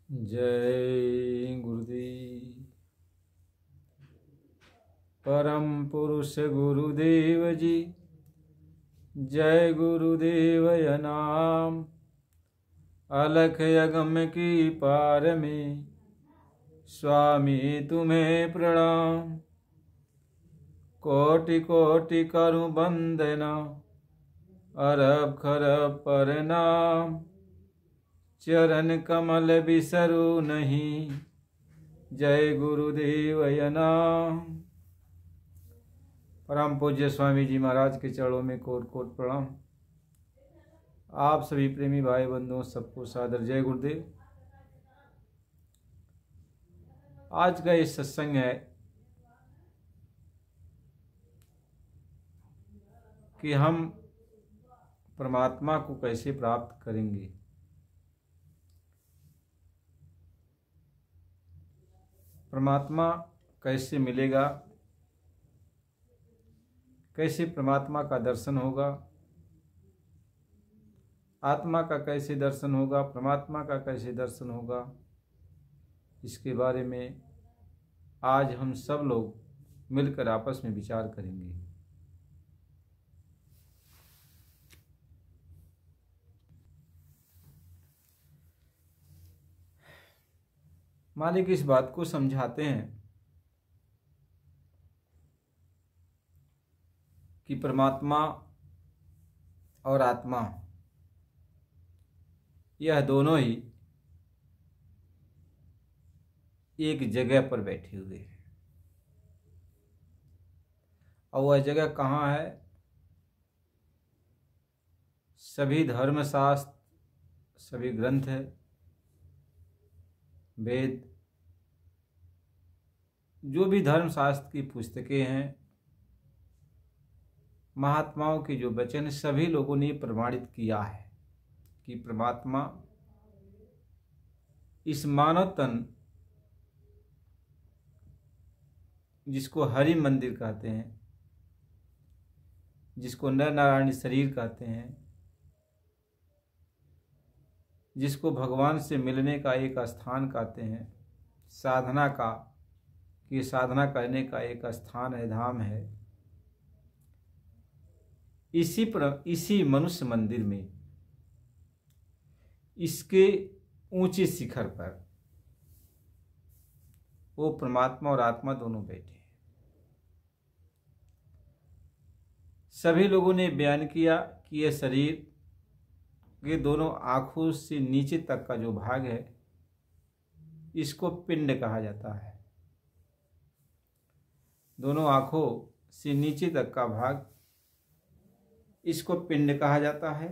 जय गुरुदेव। परम पुरुष गुरुदेव जी, जय गुरुदेव नाम। अलख यगम की पार में स्वामी तुम्हें प्रणाम। कोटि कोटि करूं वंदना, अरब खरब प्रणाम। चरण कमल बिसरू नहीं, जय गुरुदेव नाम। परम पूज्य स्वामी जी महाराज के चरणों में कोट कोट प्रणाम। आप सभी प्रेमी भाई बंधुओं सबको सादर जय गुरुदेव। आज का ये सत्संग है कि हम परमात्मा को कैसे प्राप्त करेंगे। परमात्मा कैसे मिलेगा, कैसे परमात्मा का दर्शन होगा, आत्मा का कैसे दर्शन होगा, परमात्मा का कैसे दर्शन होगा, इसके बारे में आज हम सब लोग मिलकर आपस में विचार करेंगे। मालिक इस बात को समझाते हैं कि परमात्मा और आत्मा यह दोनों ही एक जगह पर बैठे हुए हैं। और वह जगह कहाँ है? सभी धर्मशास्त्र, सभी ग्रंथ, वेद, जो भी धर्मशास्त्र की पुस्तकें हैं, महात्माओं के जो वचन, सभी लोगों ने प्रमाणित किया है कि परमात्मा इस मानव तन, जिसको हरि मंदिर कहते हैं, जिसको नर नारायणी शरीर कहते हैं, जिसको भगवान से मिलने का एक स्थान कहते हैं, साधना का, कि साधना करने का एक स्थान है, धाम है, इसी मनुष्य मंदिर में, इसके ऊंचे शिखर पर वो परमात्मा और आत्मा दोनों बैठे हैं। सभी लोगों ने बयान किया कि यह शरीर के दोनों आंखों से नीचे तक का जो भाग है, इसको पिंड कहा जाता है। दोनों आंखों से नीचे तक का भाग, इसको पिंड कहा जाता है।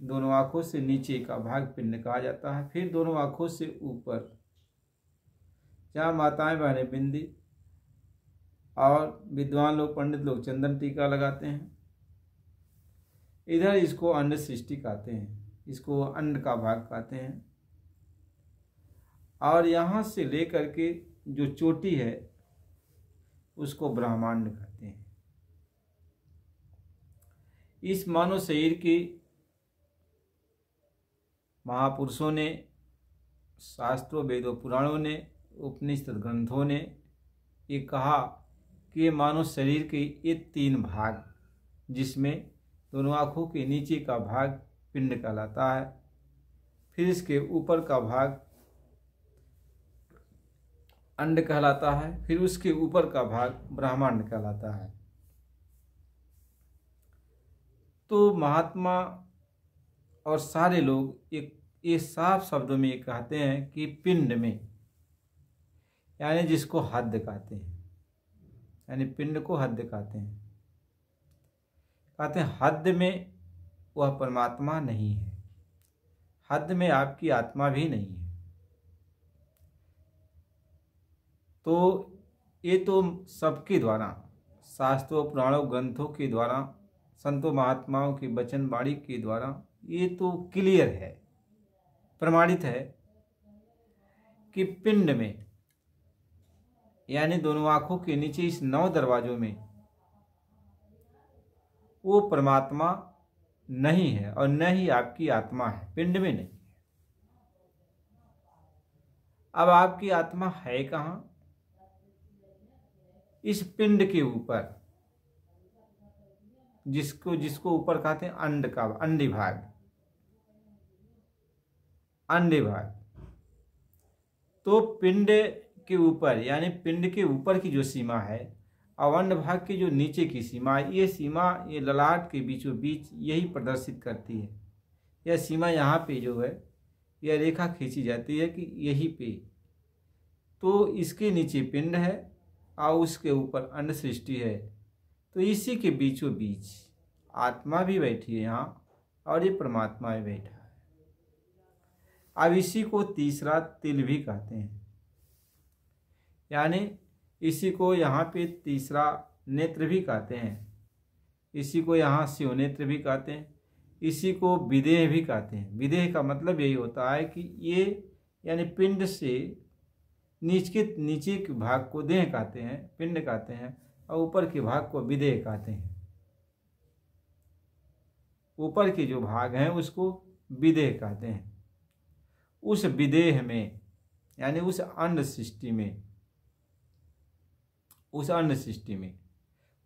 दोनों आंखों से नीचे का भाग पिंड कहा जाता है। फिर दोनों आंखों से ऊपर, जहाँ माताएं बहनें बिंदी और विद्वान लोग, पंडित लोग चंदन टीका लगाते हैं, इधर इसको अंड सृष्टि कहते हैं, इसको अंड का भाग कहते हैं। और यहाँ से लेकर के जो चोटी है उसको ब्रह्मांड कहते हैं। इस मानव शरीर की महापुरुषों ने, शास्त्रों, वेदों, पुराणों ने, उपनिषद ग्रंथों ने ये कहा कि ये मानव शरीर के ये तीन भाग, जिसमें दोनों आँखों के नीचे का भाग पिंड कहलाता है, फिर इसके ऊपर का भाग अंड कहलाता है, फिर उसके ऊपर का भाग ब्रह्मांड कहलाता है। तो महात्मा और सारे लोग ये साफ शब्दों में ये कहते हैं कि पिंड में, यानी जिसको हद कहते हैं, यानी पिंड को हद कहते हैं, हद में वह परमात्मा नहीं है, हद में आपकी आत्मा भी नहीं है। तो ये तो सबके द्वारा, शास्त्रों, पुराणों, ग्रंथों के द्वारा, संतों महात्माओं की वचन वाणी के द्वारा ये तो क्लियर है, प्रमाणित है कि पिंड में, यानी दोनों आंखों के नीचे इस 9 दरवाजों में वो परमात्मा नहीं है और न ही आपकी आत्मा है, पिंड में नहीं है। अब आपकी आत्मा है कहाँ? इस पिंड के ऊपर, जिसको जिसको ऊपर कहते हैं अंड का अंडी भाग, अंडे भाग। तो पिंड के ऊपर, यानी पिंड के ऊपर की जो सीमा है और अंड भाग की जो नीचे की सीमा है, ये सीमा ये ललाट के बीचों बीच यही प्रदर्शित करती है। यह सीमा यहाँ पे जो है यह रेखा खींची जाती है कि यही पे, तो इसके नीचे पिंड है और उसके ऊपर अंड सृष्टि है। तो इसी के बीचों बीच आत्मा भी बैठी है यहाँ और ये परमात्मा भी बैठा है। अब इसी को तीसरा तिल भी कहते हैं, यानी इसी को यहाँ पे तीसरा नेत्र भी कहते हैं, इसी को यहाँ शिव नेत्र भी कहते हैं, इसी को विदेह भी कहते हैं। विदेह का मतलब यही होता है कि ये यानी पिंड से नीचे के भाग को देह कहते हैं, पिंड कहते हैं, और ऊपर के भाग को विदेह कहते हैं। ऊपर के जो भाग हैं उसको विदेह कहते हैं। उस विदेह में यानी उस अंड सृष्टि में, उस अंड सृष्टि में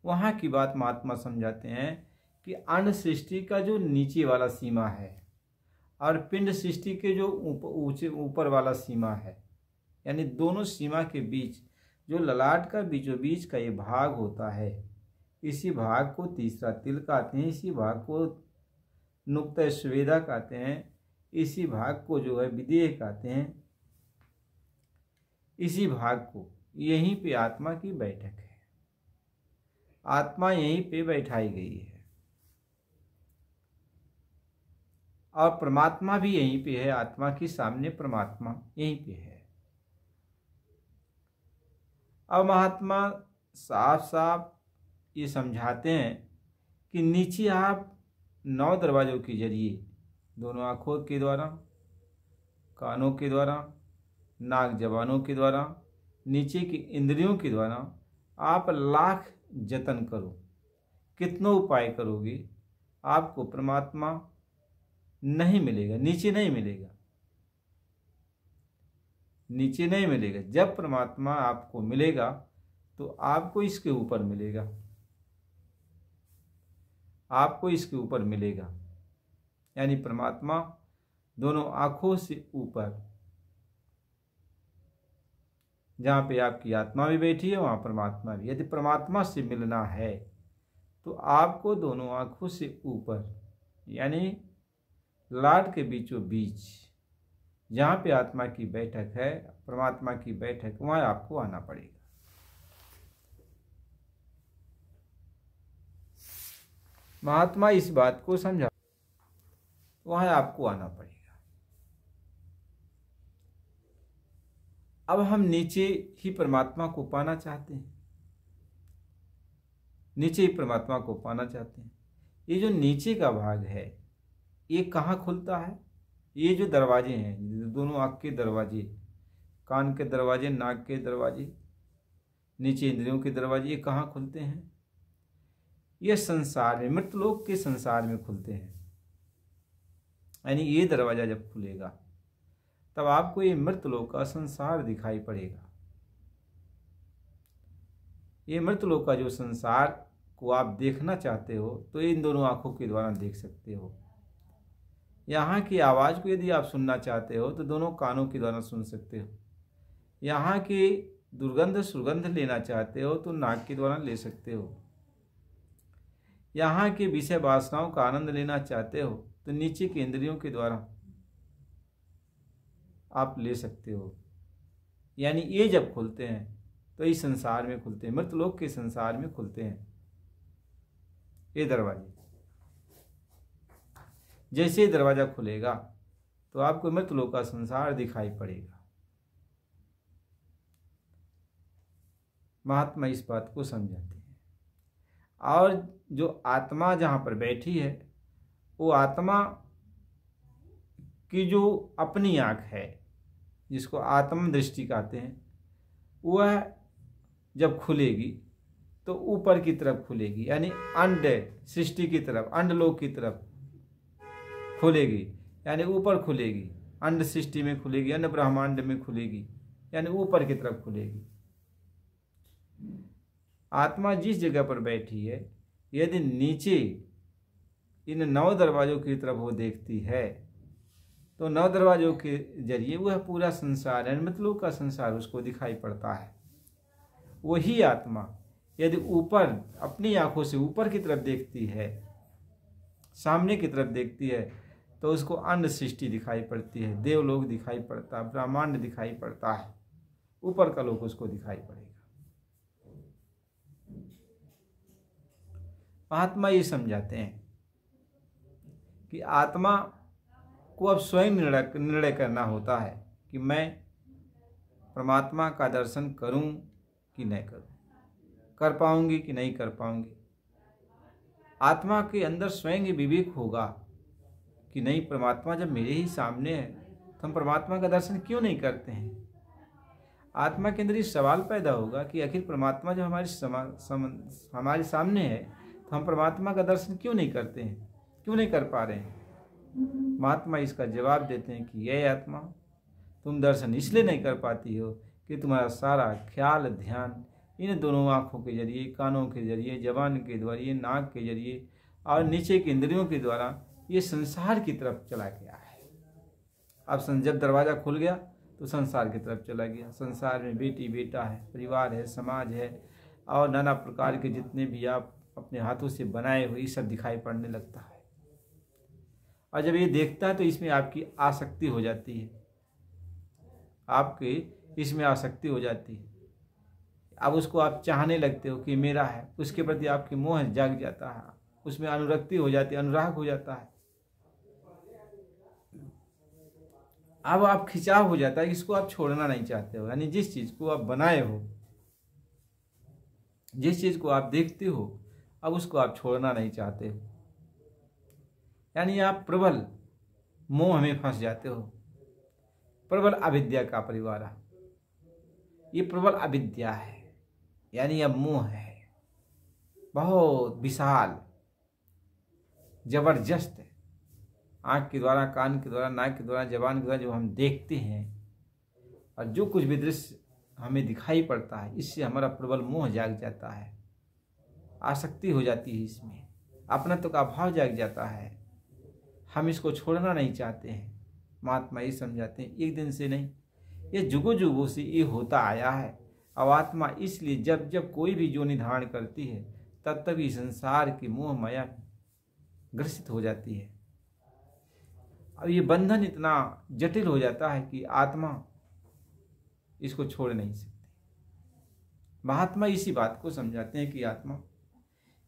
वहाँ की बात महात्मा समझाते हैं कि अंड सृष्टि का जो नीचे वाला सीमा है और पिंड सृष्टि के जो ऊपर वाला सीमा है, यानी दोनों सीमा के बीच जो ललाट का बीचों बीच का ये भाग होता है, इसी भाग को तीसरा तिल कहते हैं, इसी भाग को नुक्ता स्वेदा कहते हैं, इसी भाग को जो है विदेह कहते हैं। इसी भाग को यहीं पे आत्मा की बैठक है, आत्मा यहीं पे बैठाई गई है और परमात्मा भी यहीं पे है, आत्मा के सामने परमात्मा यहीं पे है। अब महात्मा साफ साफ ये समझाते हैं कि नीचे आप 9 दरवाजों के जरिए, दोनों आँखों के द्वारा, कानों के द्वारा, नाक जबानों के द्वारा, नीचे की इंद्रियों के द्वारा आप लाख जतन करो, कितनों उपाय करोगे, आपको परमात्मा नहीं मिलेगा, नीचे नहीं मिलेगा, नीचे नहीं मिलेगा। जब परमात्मा आपको मिलेगा तो आपको इसके ऊपर मिलेगा, आपको इसके ऊपर मिलेगा, यानी परमात्मा दोनों आँखों से ऊपर, जहाँ पे आपकी आत्मा भी बैठी है वहाँ परमात्मा भी। यदि परमात्मा से मिलना है तो आपको दोनों आँखों से ऊपर, यानी लाट के बीचों बीच जहाँ पे आत्मा की बैठक है, परमात्मा की बैठक, वहाँ आपको आना पड़ेगा। महात्मा इस बात को समझा, वहाँ आपको आना पड़ेगा। अब हम नीचे ही परमात्मा को पाना चाहते हैं, नीचे ही परमात्मा को पाना चाहते हैं। ये जो नीचे का भाग है ये कहाँ खुलता है? ये जो दरवाजे हैं, दोनों आँख के दरवाजे, कान के दरवाजे, नाक के दरवाजे, नीचे इंद्रियों के दरवाजे, ये कहाँ खुलते हैं? ये संसार में, मृतलोक के संसार में खुलते हैं। यानी ये दरवाजा जब खुलेगा तब आपको ये मृतलोक का संसार दिखाई पड़ेगा। ये मृतलोक का जो संसार को आप देखना चाहते हो तो इन दोनों आँखों के द्वारा देख सकते हो। यहाँ की आवाज़ को यदि आप सुनना चाहते हो तो दोनों कानों के द्वारा सुन सकते हो। यहाँ की दुर्गंध सुगंध लेना चाहते हो तो नाक के द्वारा ले सकते हो। यहाँ की विषय वासनाओं का आनंद लेना चाहते हो तो नीचे के इंद्रियों के द्वारा आप ले सकते हो। यानी ये जब खुलते हैं तो इस संसार में खुलते हैं, मृतलोक के संसार में खुलते हैं ये दरवाजे। जैसे दरवाजा खुलेगा तो आपको मृतलोक का संसार दिखाई पड़ेगा। महात्मा इस बात को समझाते हैं। और जो आत्मा जहाँ पर बैठी है वो आत्मा की जो अपनी आँख है, जिसको आत्म दृष्टि कहते हैं, वह जब खुलेगी तो ऊपर की तरफ खुलेगी, यानी अंड सृष्टि की तरफ, अंडलोक की तरफ खुलेगी, यानी ऊपर खुलेगी, अंड सृष्टि में खुलेगी, अंड ब्रह्मांड में खुलेगी। यानी ऊपर की तरफ खुलेगी। आत्मा जिस जगह पर बैठी है, यदि नीचे इन 9 दरवाजों की तरफ वो देखती है तो 9 दरवाजों के जरिए वह पूरा संसार यानी मतलब का संसार उसको दिखाई पड़ता है। वही आत्मा यदि ऊपर अपनी आंखों से ऊपर की तरफ देखती है, सामने की तरफ देखती है, तो उसको अन्य सृष्टि दिखाई पड़ती है, देवलोक दिखाई पड़ता है, ब्रह्मांड दिखाई पड़ता है, ऊपर का लोक उसको दिखाई पड़ेगा। महात्मा ये समझाते हैं कि आत्मा को अब स्वयं निर्णय करना होता है कि मैं परमात्मा का दर्शन करूं कि नहीं करूं, कर पाऊंगी कि नहीं कर पाऊंगी। आत्मा के अंदर स्वयं ही विवेक होगा कि नहीं, परमात्मा जब मेरे ही सामने है तो हम परमात्मा का दर्शन क्यों नहीं करते हैं। आत्मा के अंदर ये सवाल पैदा होगा कि आखिर परमात्मा जब हमारे सामने है तो हम परमात्मा का दर्शन क्यों नहीं करते हैं, क्यों नहीं कर पा रहे हैं। महात्मा इसका जवाब देते हैं कि ये आत्मा, तुम दर्शन इसलिए नहीं कर पाती हो कि तुम्हारा सारा ख्याल ध्यान इन दोनों आँखों के जरिए, कानों के जरिए, जबान के जरिए, नाक के जरिए और नीचे के इंद्रियों के द्वारा ये संसार की तरफ चला गया है। अब जब दरवाज़ा खुल गया तो संसार की तरफ चला गया। संसार में बेटी बेटा है, परिवार है, समाज है और नाना प्रकार के जितने भी आप अपने हाथों से बनाए हुए ये सब दिखाई पड़ने लगता है। और जब ये देखता है तो इसमें आपकी आसक्ति हो जाती है, आपकी इसमें आसक्ति हो जाती है। अब उसको आप चाहने लगते हो कि मेरा है, उसके प्रति आपकी मोह जाग जाता है, उसमें अनुरक्ति हो जाती है, अनुराग हो जाता है। अब आप खिंचाव हो जाता है, इसको आप छोड़ना नहीं चाहते हो। यानी जिस चीज को आप बनाए हो, जिस चीज को आप देखते हो, अब उसको आप छोड़ना नहीं चाहते हो। यानी आप प्रबल मोह में फंस जाते हो। प्रबल अविद्या का परिवार है, ये प्रबल अविद्या है, यानी अब मोह है, बहुत विशाल, जबरदस्त है। आँख के द्वारा, कान के द्वारा, नाक के द्वारा, जबान के द्वारा जो हम देखते हैं और जो कुछ भी दृश्य हमें दिखाई पड़ता है, इससे हमारा प्रबल मोह जाग जाता है, आसक्ति हो जाती है, इसमें अपनत्व का भाव जाग जाता है। हम इसको छोड़ना नहीं चाहते हैं। महात्मा ये समझाते हैं एक दिन से नहीं, ये जुगों जुगों से ये होता आया है। अब आत्मा इसलिए जब जब कोई भी योनि धारण करती है तब तक इस संसार की मोह माया ग्रसित हो जाती है। अब ये बंधन इतना जटिल हो जाता है कि आत्मा इसको छोड़ नहीं सकती। महात्मा इसी बात को समझाते हैं कि आत्मा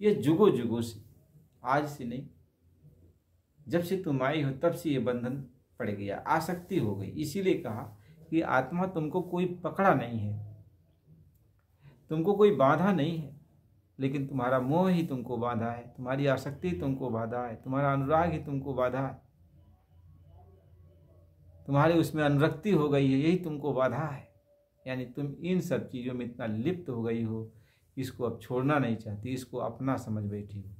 ये जुगों जुगों से, आज से नहीं, जब से तुम आई हो तब से ये बंधन पड़ गया, आसक्ति हो गई। इसीलिए कहा कि आत्मा तुमको कोई पकड़ा नहीं है, तुमको कोई बाधा नहीं है, लेकिन तुम्हारा मोह ही तुमको बाधा है, तुम्हारी आसक्ति तुमको बाधा है, तुम्हारा अनुराग ही तुमको बाधा है, तुम्हारे उसमें अनुरक्ति हो गई है, यही तुमको बाधा है। यानी तुम इन सब चीज़ों में इतना लिप्त हो गई हो, इसको अब छोड़ना नहीं चाहती, इसको अपना समझ बैठी हो,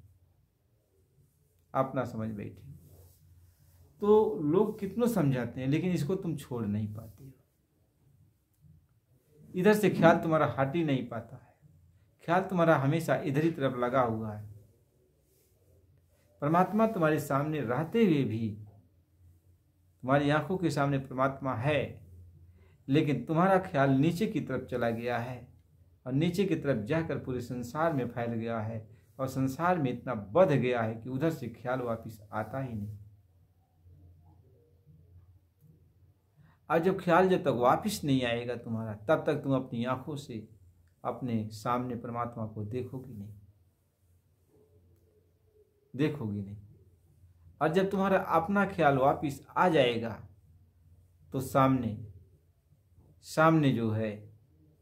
अपना समझ बैठी हो। तो लोग कितनों समझाते हैं लेकिन इसको तुम छोड़ नहीं पाती हो। इधर से ख्याल तुम्हारा हट ही नहीं पाता है, ख्याल तुम्हारा हमेशा इधर ही तरफ लगा हुआ है। परमात्मा तुम्हारे सामने रहते हुए भी, तुम्हारी आंखों के सामने परमात्मा है, लेकिन तुम्हारा ख्याल नीचे की तरफ चला गया है और नीचे की तरफ जाकर पूरे संसार में फैल गया है और संसार में इतना बध गया है कि उधर से ख्याल वापिस आता ही नहीं। और जब ख्याल जब तक वापिस नहीं आएगा तुम्हारा, तब तक तुम अपनी आंखों से अपने सामने परमात्मा को देखोगी नहीं, देखोगी नहीं। और जब तुम्हारा अपना ख्याल वापिस आ जाएगा तो सामने सामने जो है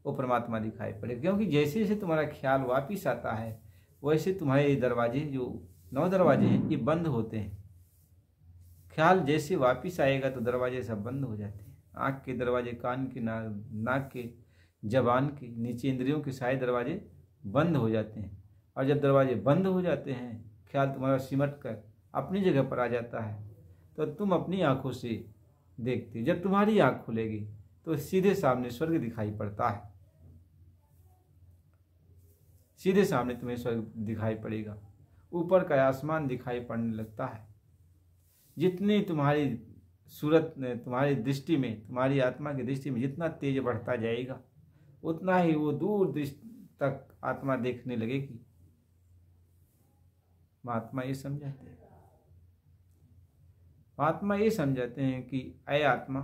वो परमात्मा दिखाई पड़ेगा। क्योंकि जैसे जैसे तुम्हारा ख्याल वापिस आता है वैसे तुम्हारे दरवाजे, जो 9 दरवाजे हैं, ये बंद होते हैं। ख्याल जैसे वापिस आएगा तो दरवाजे सब बंद हो जाते हैं। आँख के दरवाजे, कान के, नाक के, जबान के, नीचे इंद्रियों के सारे दरवाजे बंद हो जाते हैं। और जब दरवाजे बंद हो जाते हैं, ख्याल तुम्हारा सिमट कर अपनी जगह पर आ जाता है, तो तुम अपनी आंखों से देखते। जब तुम्हारी आँख खुलेगी तो सीधे सामने स्वर्ग दिखाई पड़ता है, सीधे सामने तुम्हें स्वर्ग दिखाई पड़ेगा, ऊपर का आसमान दिखाई पड़ने लगता है। जितनी तुम्हारी सूरत तुम्हारी दृष्टि में, तुम्हारी आत्मा की दृष्टि में जितना तेज बढ़ता जाएगा, उतना ही वो दूर दृष्टि तक आत्मा देखने लगेगी। महात्मा ये समझाते हैं, महात्मा ये समझाते हैं कि ऐ आत्मा,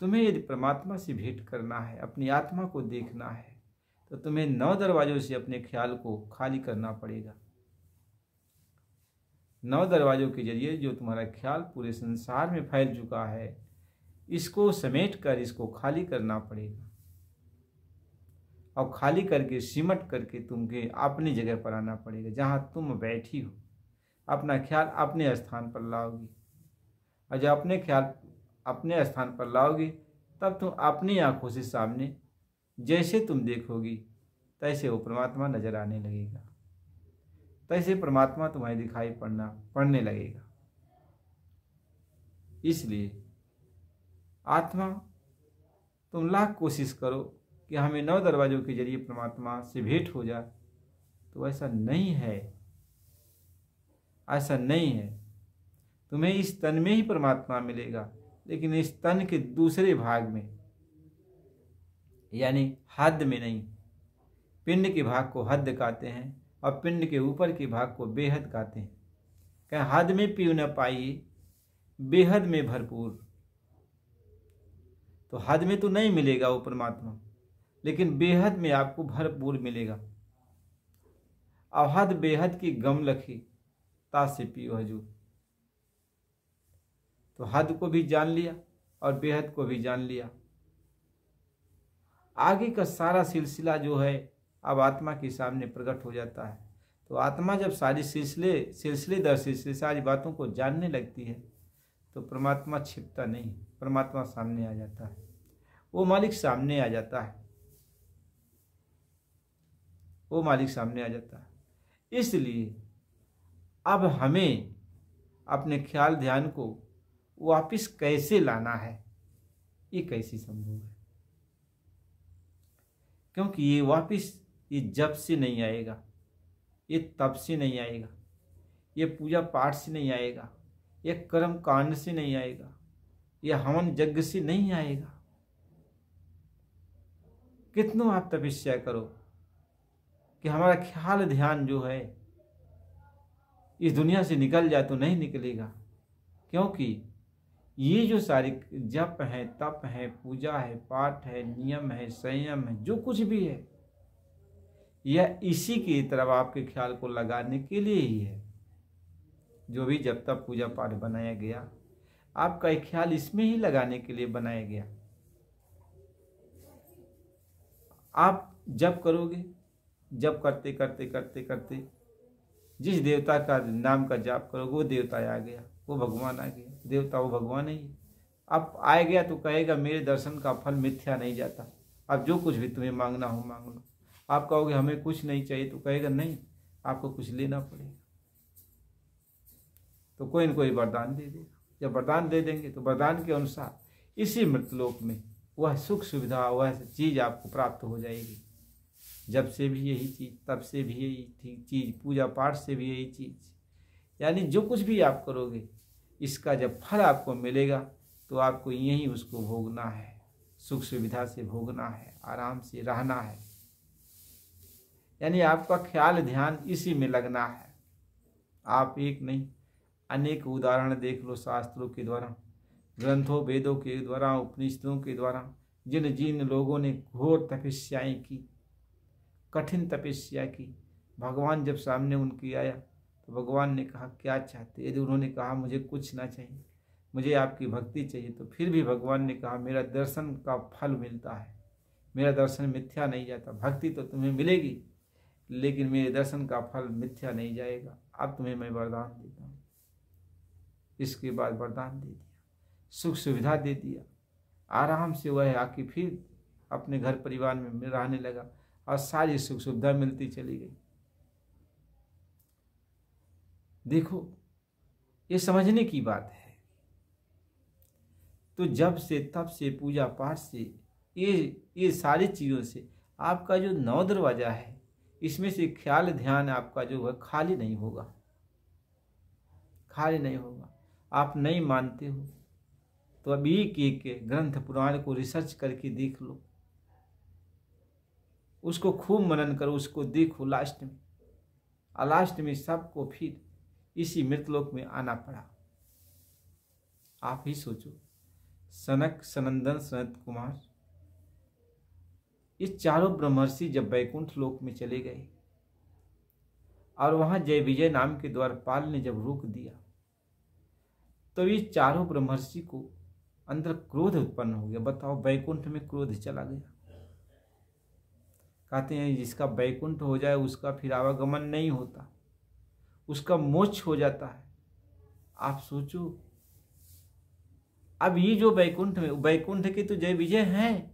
तुम्हें यदि परमात्मा से भेंट करना है, अपनी आत्मा को देखना है, तो तुम्हें 9 दरवाजों से अपने ख्याल को खाली करना पड़ेगा। 9 दरवाजों के जरिए जो तुम्हारा ख्याल पूरे संसार में फैल चुका है, इसको समेट कर इसको खाली करना पड़ेगा, और खाली करके सिमट करके तुम्हें अपनी जगह पर आना पड़ेगा, जहां तुम बैठी हो। अपना ख्याल अपने स्थान पर लाओगी, और जब अपने ख्याल अपने स्थान पर लाओगी, तब तुम अपनी आंखों से सामने जैसे तुम देखोगी तैसे वो परमात्मा नजर आने लगेगा, तैसे परमात्मा तुम्हें दिखाई पड़ने लगेगा। इसलिए आत्मा, तुम लाख कोशिश करो कि हमें 9 दरवाजों के जरिए परमात्मा से भेंट हो जाए, तो ऐसा नहीं है, ऐसा नहीं है। तुम्हें इस तन में ही परमात्मा मिलेगा, लेकिन इस तन के दूसरे भाग में, यानी हद में नहीं। पिंड के भाग को हद कहते हैं, और पिंड के ऊपर के भाग को बेहद कहते हैं। कहें हद में पीऊ न पाइए, बेहद में भरपूर। तो हद में तो नहीं मिलेगा वो परमात्मा, लेकिन बेहद में आपको भरपूर मिलेगा। और हद बेहद की गम लखी, तासे पियो हजूर। तो हद को भी जान लिया और बेहद को भी जान लिया। आगे का सारा सिलसिला जो है अब आत्मा के सामने प्रकट हो जाता है। तो आत्मा जब सारी सिलसिले दर सिलसिले सारी बातों को जानने लगती है, तो परमात्मा छिपता नहीं, परमात्मा सामने आ जाता है, वो मालिक सामने आ जाता है, वो मालिक सामने आ जाता है। इसलिए अब हमें अपने ख्याल ध्यान को वापिस कैसे लाना है, ये कैसे संभव है? क्योंकि ये वापिस ये जब से नहीं आएगा, ये तब से नहीं आएगा, ये पूजा पाठ से नहीं आएगा, ये कर्म कांड से नहीं आएगा, ये हवन यज्ञ से नहीं आएगा। कितनों आप तपस्या करो कि हमारा ख्याल ध्यान जो है इस दुनिया से निकल जाए, तो नहीं निकलेगा। क्योंकि ये जो सारी जप है, तप है, पूजा है, पाठ है, नियम है, संयम है, जो कुछ भी है, यह इसी की तरफ आपके ख्याल को लगाने के लिए ही है। जो भी जब तक पूजा पाठ बनाया गया, आपका एक ख्याल इसमें ही लगाने के लिए बनाया गया। आप जप करोगे, जप करते करते करते करते जिस देवता का नाम का जाप करोगे, वो देवता आ गया, वो भगवान आ गया। देवता वो भगवान ही है। अब आ गया तो कहेगा मेरे दर्शन का फल मिथ्या नहीं जाता, अब जो कुछ भी तुम्हें मांगना हो मांग लो। आप कहोगे हमें कुछ नहीं चाहिए, तो कहेगा नहीं, आपको कुछ लेना पड़ेगा। तो कोई न कोई वरदान दे देगा। जब वरदान दे देंगे तो वरदान के अनुसार इसी मृतलोक में वह सुख सुविधा, वह चीज आपको प्राप्त हो जाएगी। जब से भी यही चीज, तब से भी यही चीज, पूजा पाठ से भी यही चीज, यानी जो कुछ भी आप करोगे, इसका जब फल आपको मिलेगा तो आपको यही उसको भोगना है, सुख सुविधा से भोगना है, आराम से रहना है। यानी आपका ख्याल ध्यान इसी में लगना है। आप एक नहीं, अनेक उदाहरण देख लो शास्त्रों के द्वारा, ग्रंथों वेदों के द्वारा, उपनिषदों के द्वारा, जिन जिन लोगों ने घोर तपस्याएं की, कठिन तपस्या की, भगवान जब सामने उनकी आया तो भगवान ने कहा क्या चाहते? यदि उन्होंने कहा मुझे कुछ ना चाहिए, मुझे आपकी भक्ति चाहिए, तो फिर भी भगवान ने कहा मेरा दर्शन का फल मिलता है, मेरा दर्शन मिथ्या नहीं जाता। भक्ति तो तुम्हें मिलेगी, लेकिन मेरे दर्शन का फल मिथ्या नहीं जाएगा। अब तुम्हें मैं वरदान देता हूँ। इसके बाद वरदान दे दिया, सुख सुविधा दे दिया, आराम से वह आके फिर अपने घर परिवार में रहने लगा और सारी सुख सुविधा मिलती चली गई। देखो, ये समझने की बात है तो जब से तब से पूजा पाठ से ये सारी चीज़ों से आपका जो 9 दरवाजा है, इसमें से ख्याल ध्यान आपका जो है खाली नहीं होगा, खाली नहीं होगा। आप नहीं मानते हो तो अब एक एक ग्रंथ पुराण को रिसर्च करके देख लो, उसको खूब मनन करो, उसको देखो। लास्ट में सबको फिर इसी मृतलोक में आना पड़ा। आप ही सोचो, सनक, सनंदन, सनत कुमार, ये चारों ब्रह्मर्षि जब वैकुंठ लोक में चले गए और वहां जय विजय नाम के द्वारपाल ने जब रोक दिया, तो ये चारों ब्रह्मर्षि को अंदर क्रोध उत्पन्न हो गया। बताओ, वैकुंठ में क्रोध चला गया। कहते हैं जिसका वैकुंठ हो जाए उसका फिर आवागमन नहीं होता, उसका मोक्ष हो जाता है। आप सोचो, अब ये जो वैकुंठ की तो जय विजय हैं,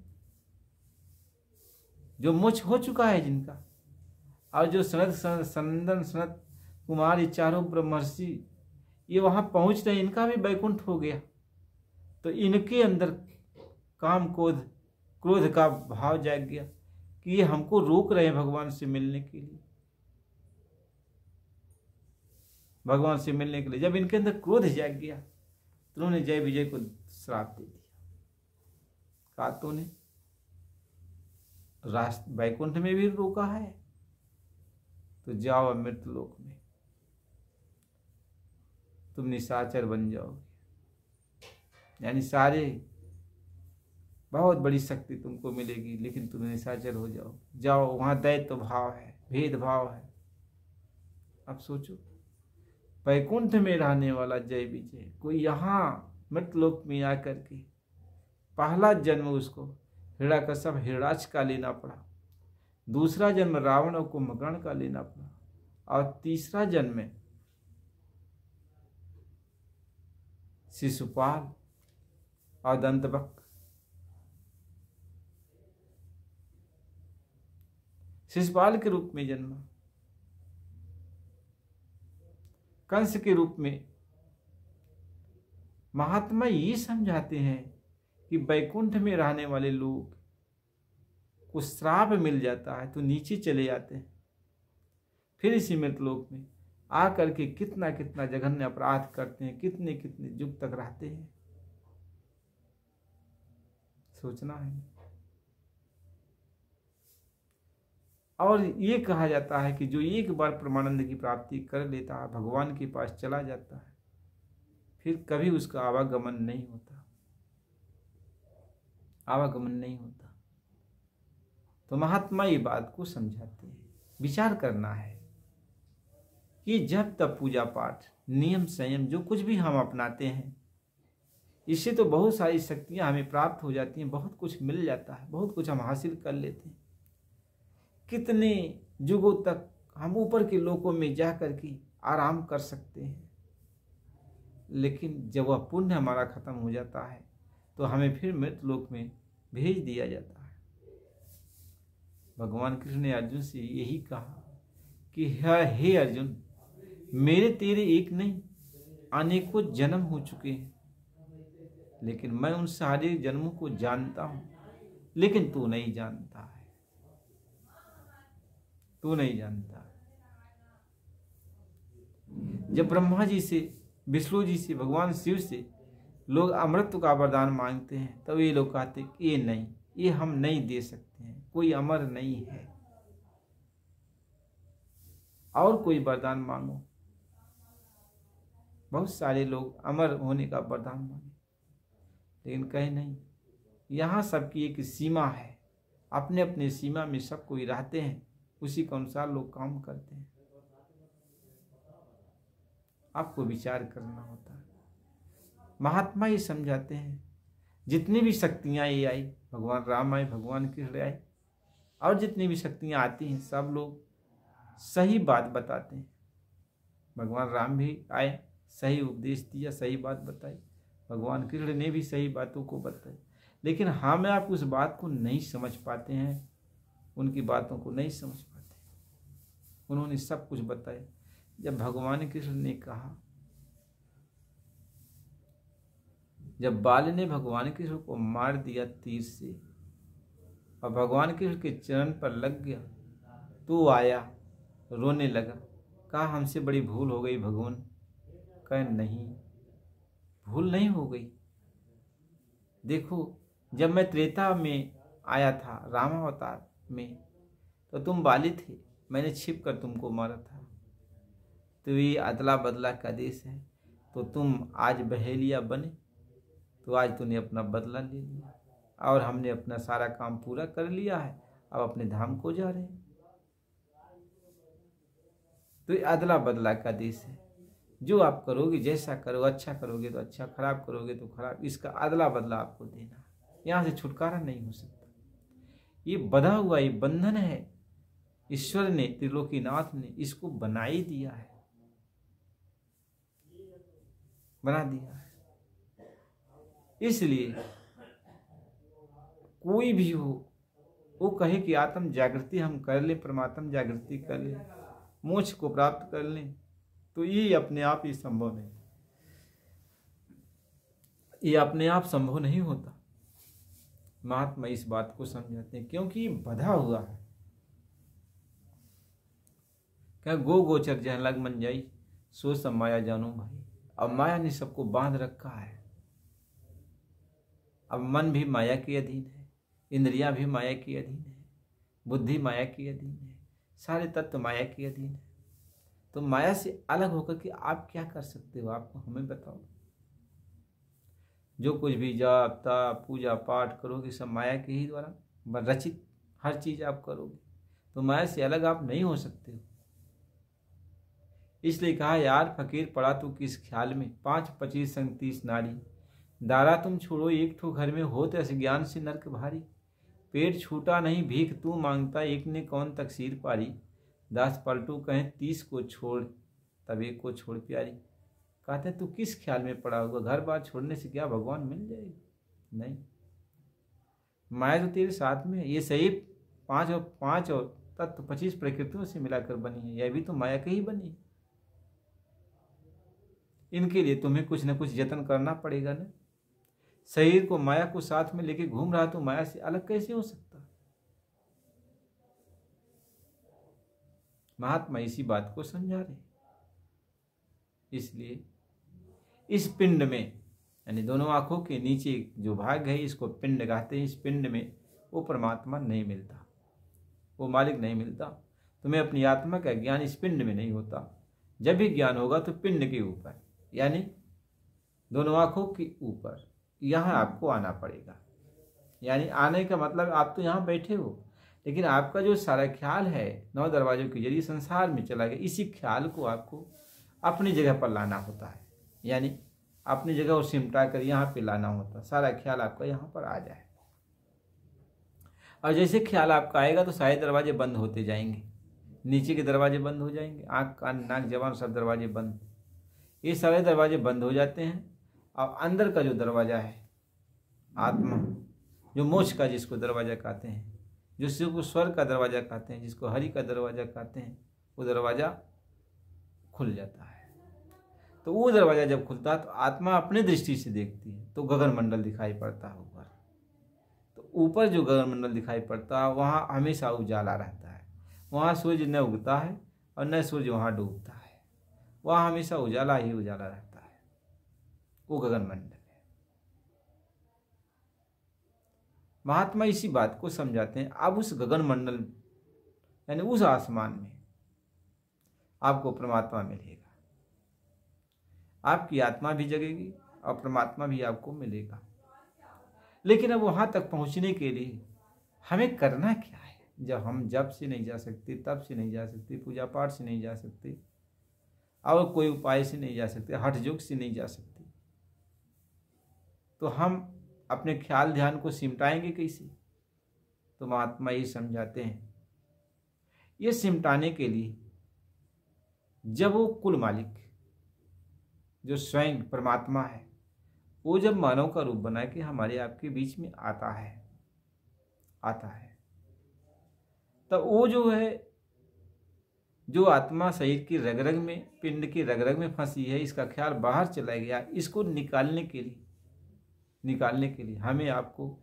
जो मोक्ष हो चुका है जिनका, और जो सनंदन, सनत कुमार, ये चारों ब्रह्मर्षि ये वहां पहुंच रहे, इनका भी वैकुंठ हो गया। तो इनके अंदर काम क्रोध का भाव जाग गया कि ये हमको रोक रहे हैं भगवान से मिलने के लिए, भगवान से मिलने के लिए। जब इनके अंदर क्रोध जाग गया तो उन्होंने जय विजय को श्राप दे दिया। कहा तूने वैकुंठ में भी रोका है तो जाओ मृतलोक में, तुम निशाचर बन जाओगे। यानी सारे बहुत बड़ी शक्ति तुमको मिलेगी, लेकिन तुम निशाचर हो जाओ। वहां दैत्य भाव है, भेदभाव है। अब सोचो, वैकुंठ में रहने वाला जय विजय कोई यहाँ मृतलोक में आकर के पहला जन्म उसको हिरण्यकश्यप हिरणाक्ष का लेना पड़ा, दूसरा जन्म रावण और कुंभकर्ण का लेना पड़ा, और तीसरा जन्म शिशुपाल और दंतवक्र। शिशुपाल के रूप में जन्मा, कंस के रूप में। महात्मा ये समझाते हैं कि वैकुंठ में रहने वाले लोग को श्राप मिल जाता है तो नीचे चले जाते हैं, फिर इसी मृतलोक में आकर के कितना कितना जघन्य अपराध करते हैं, कितने कितने युग तक रहते हैं। सोचना है। और ये कहा जाता है कि जो एक बार परमानंद की प्राप्ति कर लेता है, भगवान के पास चला जाता है, फिर कभी उसका आवागमन नहीं होता, आवागमन नहीं होता। तो महात्मा ये बात को समझाते हैं। विचार करना है कि जब तब पूजा पाठ, नियम संयम जो कुछ भी हम अपनाते हैं, इससे तो बहुत सारी शक्तियां हमें प्राप्त हो जाती हैं, बहुत कुछ मिल जाता है, बहुत कुछ हम हासिल कर लेते हैं। कितने युगों तक हम ऊपर के लोकों में जा कर के आराम कर सकते हैं, लेकिन जब वह पुण्य हमारा खत्म हो जाता है तो हमें फिर मृत लोक में भेज दिया जाता है। भगवान कृष्ण ने अर्जुन से यही कहा कि हे अर्जुन, मेरे तेरे एक नहीं अनेकों जन्म हो चुके हैं, लेकिन मैं उन सारे जन्मों को जानता हूं, लेकिन तू नहीं जानता है, तू नहीं जानता। जब ब्रह्मा जी से, विष्णु जी से, भगवान शिव से लोग अमृत का वरदान मांगते हैं, तब ये लोग कहते हैं कि ये नहीं, ये हम नहीं दे सकते हैं, कोई अमर नहीं है, और कोई वरदान मांगो। बहुत सारे लोग अमर होने का वरदान मांगे, लेकिन कहे नहीं, यहाँ सबकी एक सीमा है, अपने अपने सीमा में सब कोई रहते हैं, उसी के अनुसार लोग काम करते हैं। आपको विचार करना होता है। महात्मा ये समझाते हैं, जितनी भी शक्तियां ये आई, भगवान राम आए, भगवान कृष्ण आए, और जितनी भी शक्तियां आती हैं, सब लोग सही बात बताते हैं। भगवान राम भी आए, सही उपदेश दिया, सही बात बताई, भगवान कृष्ण ने भी सही बातों को बताई, लेकिन हम आप उस बात को नहीं समझ पाते हैं, उनकी बातों को नहीं समझ पाते। उन्होंने सब कुछ बताया। जब भगवान कृष्ण ने कहा जब बाली ने भगवान कृष्ण को मार दिया तीर से और भगवान कृष्ण के चरण पर लग गया, तो आया, रोने लगा, कहा हमसे बड़ी भूल हो गई भगवान। कहे नहीं, भूल नहीं हो गई। देखो, जब मैं त्रेता में आया था रामावतार में, तो तुम बाली थे, मैंने छिप कर तुमको मारा था। तो ये अदला बदला का देश है। तो तुम आज बहेलिया बने, तो आज तूने अपना बदला ले लिया और हमने अपना सारा काम पूरा कर लिया है। अब अपने धाम को जा रहे हैं। तो ये अदला बदला का देश है। जो आप करोगे, जैसा करो, अच्छा करोगे तो अच्छा, खराब करोगे तो खराब, इसका अदला बदला आपको देना। यहाँ से छुटकारा नहीं हो सकता। ये बंधा हुआ ये बंधन है, ईश्वर ने, त्रिलोकीनाथ ने इसको बना ही दिया है, बना दिया है। इसलिए कोई भी हो, वो कहे कि आत्म जागृति हम कर लें, परमात्म जागृति कर लें, मोक्ष को प्राप्त कर लें, तो ये अपने आप ही संभव नहीं। ये अपने आप संभव नहीं होता। महात्मा इस बात को समझाते हैं, क्योंकि ये बंधा हुआ है। क्या गो गोचर जह लग मन जाई, सो सब माया जानो भाई। अब माया ने सबको बांध रखा है। अब मन भी माया के अधीन है, इंद्रियां भी माया के अधीन है, बुद्धि माया के अधीन है, सारे तत्व माया के अधीन है। तो माया से अलग होकर के आप क्या कर सकते हो? आपको हमें बताओ। जो कुछ भी जाप ताप पूजा पाठ करोगे सब माया के ही द्वारा रचित, हर चीज आप करोगे, तो माया से अलग आप नहीं हो सकते हो। इसलिए कहा, यार फकीर पड़ा तू किस ख्याल में, 5 25 संग 30 नारी, दारा तुम छोड़ो एक ठो घर में, होत ऐसे ज्ञान से नरक भारी। पेट छूटा नहीं भीख तू मांगता, एक ने कौन तकसीर पारी। दास पलटू कहें 30 को छोड़, तब एक को छोड़ प्यारी। कहते हैं तू किस ख्याल में पड़ा होगा, घर बार छोड़ने से क्या भगवान मिल जाएगा? नहीं, माया तो तेरे साथ में है। ये सही 5 और तत्व 25 प्रकृतियों से मिलाकर बनी है, यह भी तो माया के ही बनी है। इनके लिए तुम्हें कुछ न कुछ यत्न करना पड़ेगा ना। शरीर को माया को साथ में लेके घूम रहा तो माया से अलग कैसे हो सकता? महात्मा इसी बात को समझा रहे। इसलिए इस पिंड में, यानी दोनों आंखों के नीचे जो भाग है, इसको पिंड कहते हैं। इस पिंड में वो परमात्मा नहीं मिलता, वो मालिक नहीं मिलता। तुम्हें अपनी आत्मा का ज्ञान इस पिंड में नहीं होता। जब भी ज्ञान होगा तो पिंड के ऊपर, यानी दोनों आंखों के ऊपर, यहाँ आपको आना पड़ेगा। यानी आने का मतलब आप तो यहाँ बैठे हो, लेकिन आपका जो सारा ख्याल है 9 दरवाजों के जरिए संसार में चला गया। इसी ख्याल को आपको अपनी जगह पर लाना होता है, यानी अपनी जगह को सिमटा कर यहाँ पे लाना होता है। सारा ख्याल आपका यहाँ पर आ जाए, और जैसे ख्याल आपका आएगा तो सारे दरवाजे बंद होते जाएंगे। नीचे के दरवाजे बंद हो जाएंगे, आँख कान नाक जबान सब दरवाजे बंद, ये सारे दरवाजे बंद हो जाते हैं। अब अंदर का जो दरवाजा है आत्मा, जो मोक्ष का जिसको दरवाजा कहते हैं, जिसको स्वर्ग का दरवाजा कहते हैं, जिसको हरि का दरवाजा कहते हैं, वो दरवाजा खुल जाता है। तो वो दरवाजा जब खुलता है तो आत्मा अपनी दृष्टि से देखती है, तो गगन मंडल दिखाई पड़ता है ऊपर। तो ऊपर जो गगन मंडल दिखाई पड़ता है वहाँ हमेशा उजाला रहता है। वहाँ सूर्य न उगता है और न सूर्य वहाँ डूबता है, वहाँ हमेशा उजाला ही उजाला रहता है। वो गगन मंडल है। महात्मा इसी बात को समझाते हैं। अब उस गगन मंडल यानी उस आसमान में आपको परमात्मा मिलेगा, आपकी आत्मा भी जगेगी और परमात्मा भी आपको मिलेगा। लेकिन अब वहां तक पहुंचने के लिए हमें करना क्या है? जब हम जप से नहीं जा सकते, तप से नहीं जा सकते, पूजा पाठ से नहीं जा सकते, और कोई उपाय से नहीं जा सकते, हठ योग से नहीं जा सकते, तो हम अपने ख्याल ध्यान को सिमटाएंगे कैसे? तो महात्मा ये समझाते हैं, ये सिमटाने के लिए जब वो कुल मालिक जो स्वयं परमात्मा है, वो जब मानव का रूप बना के हमारे आपके बीच में आता है तब वो जो है, जो आत्मा शरीर की रग रग में, पिंड की रग रग में फंसी है, इसका ख्याल बाहर चला गया, इसको निकालने के लिए निकालने के लिए हमें आपको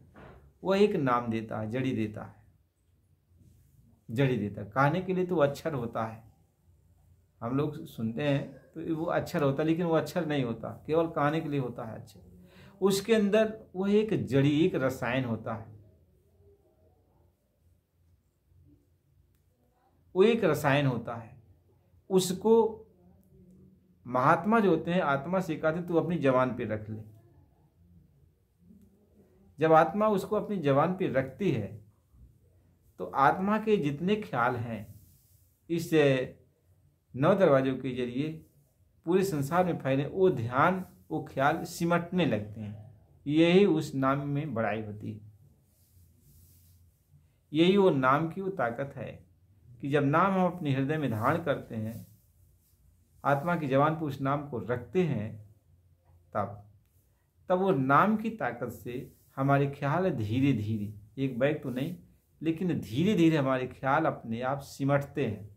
वह एक नाम देता है, जड़ी देता है, जड़ी देता है। कहने के लिए तो वो अक्षर होता है, हम लोग सुनते हैं तो वो अक्षर होता है, लेकिन वो अक्षर नहीं होता, केवल कहने के लिए होता है अक्षर। उसके अंदर वह एक जड़ी, एक रसायन होता है, वो एक रसायन होता है। उसको महात्मा जो होते हैं आत्मा सिखाते तू अपनी जबान पे रख ले। जब आत्मा उसको अपनी जबान पे रखती है तो आत्मा के जितने ख्याल हैं इस 9 दरवाजों के जरिए पूरे संसार में फैले, वो ध्यान, वो ख्याल सिमटने लगते हैं। यही उस नाम में बड़ाई होती है। यही वो नाम की वो ताकत है कि जब नाम हम अपने हृदय में धारण करते हैं, आत्मा की जबान पर उस नाम को रखते हैं, तब वो नाम की ताकत से हमारे ख्याल धीरे धीरे, एक बैग तो नहीं लेकिन धीरे धीरे हमारे ख्याल अपने आप सिमटते हैं।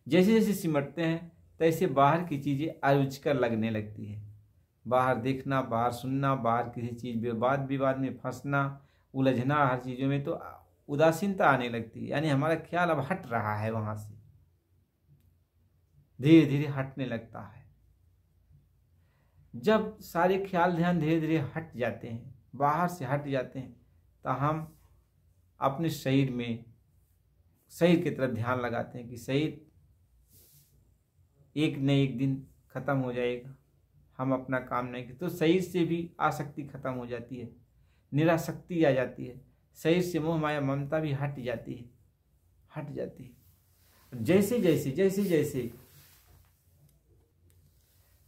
जैसे जैसे सिमटते हैं तैसे बाहर की चीज़ें अरुचिकर लगने लगती है। बाहर देखना, बाहर सुनना, बाहर किसी चीज़ विवाद में फंसना, उलझना, हर चीज़ों में तो उदासीनता आने लगती है। यानी हमारा ख्याल अब हट रहा है, वहाँ से धीरे धीरे हटने लगता है। जब सारे ख्याल ध्यान धीरे धीरे हट जाते हैं, बाहर से हट जाते हैं, तो हम अपने शरीर की तरफ ध्यान लगाते हैं कि शरीर एक न एक दिन खत्म हो जाएगा, हम अपना काम नहीं करते तो शरीर से भी आसक्ति खत्म हो जाती है, निरासक्ति आ जाती है, शरीर से मोह माया ममता भी हट जाती है। जैसे जैसे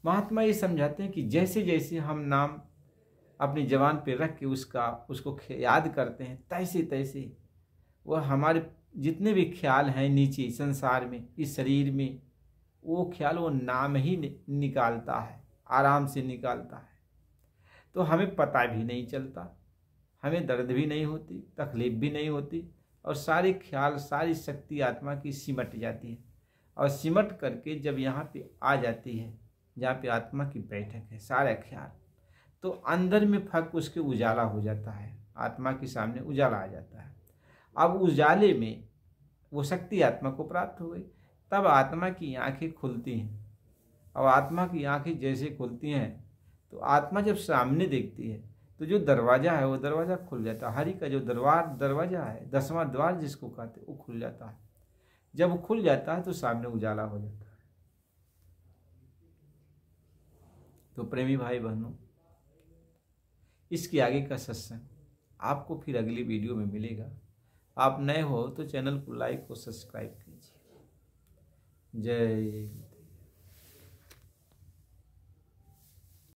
महात्मा ये समझाते हैं कि जैसे जैसे हम नाम अपनी जबान पे रख के उसको याद करते हैं, तैसे तैसे वह हमारे जितने भी ख्याल हैं नीचे संसार में, इस शरीर में, वो ख्याल वो नाम ही निकालता है, आराम से निकालता है। तो हमें पता भी नहीं चलता, हमें दर्द भी नहीं होती, तकलीफ भी नहीं होती, और सारे ख्याल, सारी शक्ति आत्मा की सिमट जाती है। और सिमट करके जब यहाँ पे आ जाती है, जहाँ पे आत्मा की बैठक है, सारा ख्याल, तो अंदर में फक उसके उजाला हो जाता है, आत्मा के सामने उजाला आ जाता है। अब उजाले में वो शक्ति आत्मा को प्राप्त हो गई, तब आत्मा की आंखें खुलती हैं। अब आत्मा की आंखें जैसे खुलती हैं तो आत्मा जब सामने देखती है तो जो दरवाज़ा है वो दरवाज़ा खुल जाता है। हरि का जो दरवाज़ा है, 10वां द्वार जिसको कहते हैं, वो खुल जाता है। जब वो खुल जाता है तो सामने उजाला हो जाता है। तो प्रेमी भाई बहनों, इसके आगे का सत्संग आपको फिर अगली वीडियो में मिलेगा। आप नए हो तो चैनल को लाइक और सब्सक्राइब कीजिए। जय